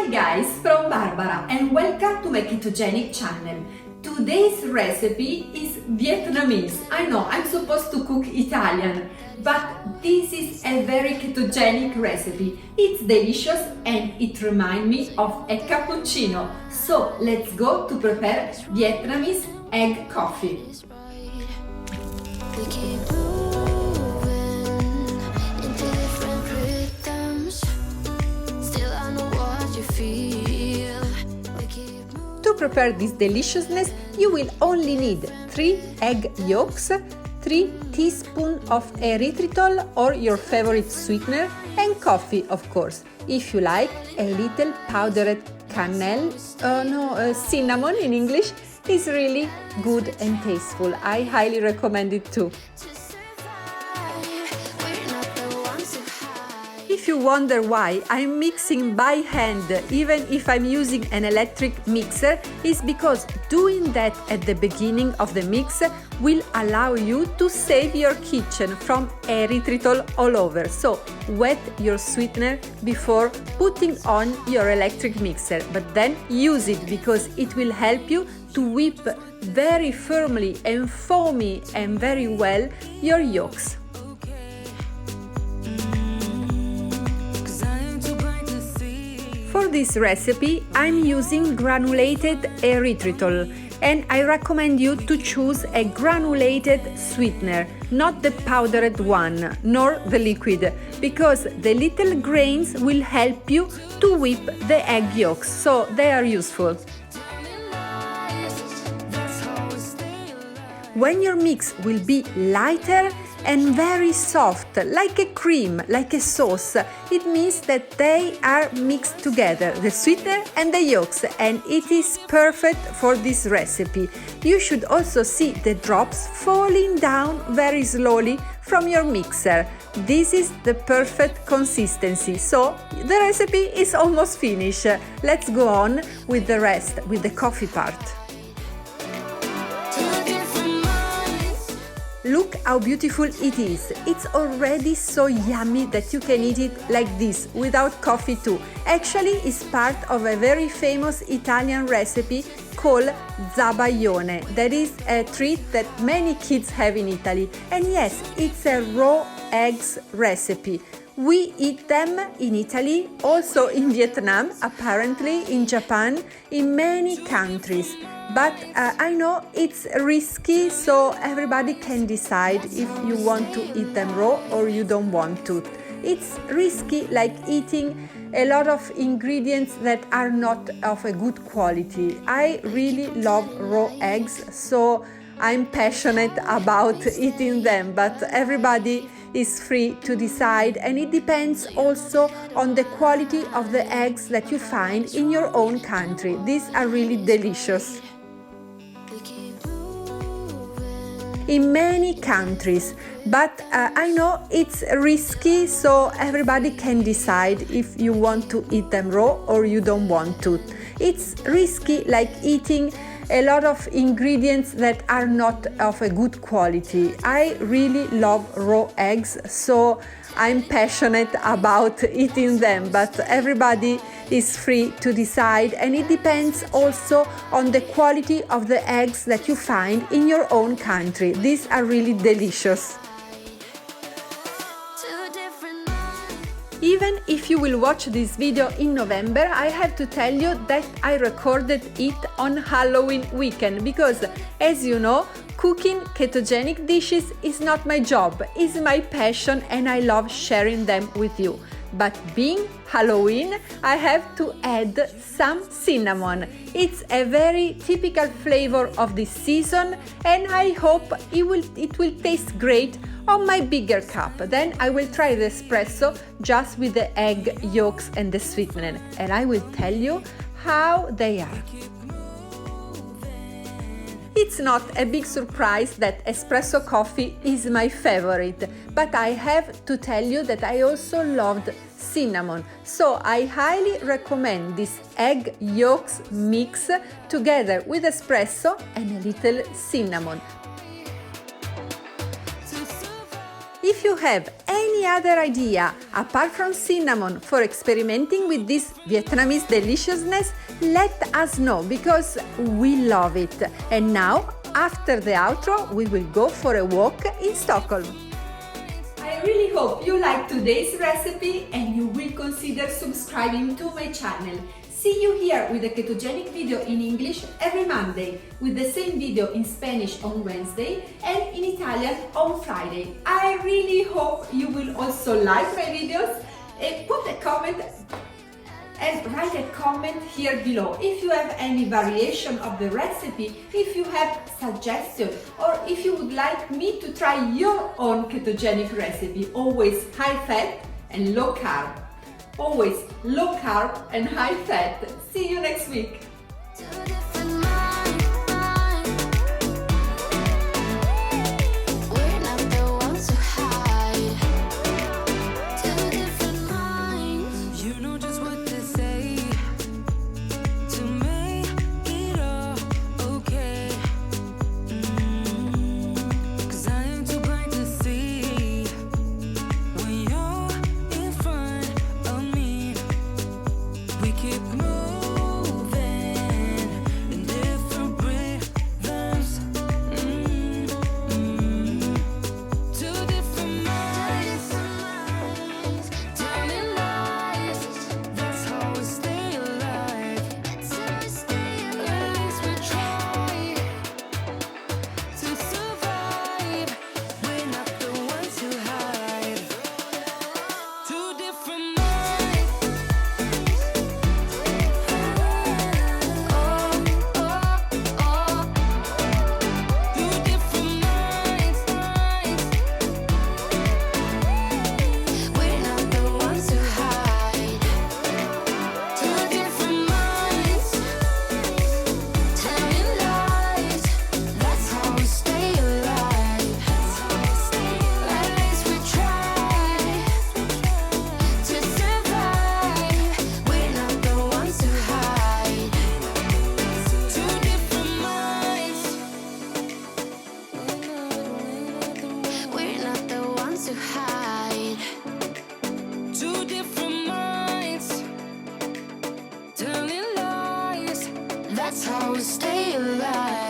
Hi guys, from Barbara and welcome to my ketogenic channel. Today's recipe is Vietnamese. I know I'm supposed to cook Italian, but this is a very ketogenic recipe. It's delicious and it reminds me of a cappuccino. So let's go to prepare Vietnamese egg coffee. To prepare this deliciousness, you will only need 3 egg yolks, 3 teaspoons of erythritol or your favorite sweetener, and coffee, of course. If you like, a little powdered cinnamon in English is really good and tasteful. I highly recommend it too. If you wonder why I'm mixing by hand even if I'm using an electric mixer, is because doing that at the beginning of the mix will allow you to save your kitchen from erythritol all over. So wet your sweetener before putting on your electric mixer, but then use it because it will help you to whip very firmly and foamy and very well your yolks. For this recipe, I'm using granulated erythritol, and I recommend you to choose a granulated sweetener, not the powdered one, nor the liquid, because the little grains will help you to whip the egg yolks, so they are useful. When your mix will be lighter and very soft, like a cream, like a sauce, it means that they are mixed together, the sweetener and the yolks, and it is perfect for this recipe. You should also see the drops falling down very slowly from your mixer. This is the perfect consistency, so the recipe is almost finished. Let's go on with the rest, with the coffee part. Look how beautiful it is. It's already so yummy that you can eat it like this, without coffee too. Actually, it's part of a very famous Italian recipe called zabaglione. That is a treat that many kids have in Italy. And yes, it's a raw eggs recipe. We eat them in Italy, also in Vietnam, apparently in Japan, in many countries. But I know it's risky, so everybody can decide if you want to eat them raw or you don't want to. It's risky, like eating a lot of ingredients that are not of a good quality. I really love raw eggs, so I'm passionate about eating them, but everybody is free to decide, and it depends also on the quality of the eggs that you find in your own country. These are really delicious. In many countries, but I know it's risky, so everybody can decide if you want to eat them raw or you don't want to. It's risky, like eating a lot of ingredients that are not of a good quality. I really love raw eggs, so I'm passionate about eating them, but everybody is free to decide, and it depends also on the quality of the eggs that you find in your own country. These are really delicious. Even if you will watch this video in November, I have to tell you that I recorded it on Halloween weekend because, as you know, cooking ketogenic dishes is not my job, it's my passion, and I love sharing them with you. But being Halloween, I have to add some cinnamon. It's a very typical flavor of this season, and I hope it will taste great on my bigger cup. Then I will try the espresso just with the egg yolks and the sweetener, and I will tell you how they are. It's not a big surprise that espresso coffee is my favorite, but I have to tell you that I also loved cinnamon, so I highly recommend this egg yolks mix together with espresso and a little cinnamon. If you have any other idea apart from cinnamon for experimenting with this Vietnamese deliciousness, let us know because we love it. And now, after the outro, we will go for a walk in Stockholm. I really hope you liked today's recipe and you will consider subscribing to my channel. See you here with a ketogenic video in English every Monday, with the same video in Spanish on Wednesday and in Italian on Friday. I really hope you will also like my videos and put a comment and write a comment here below if you have any variation of the recipe, if you have suggestions, or if you would like me to try your own ketogenic recipe, always high fat and low carb. Always low carb and high fat. See you next week. That's how we stay alive.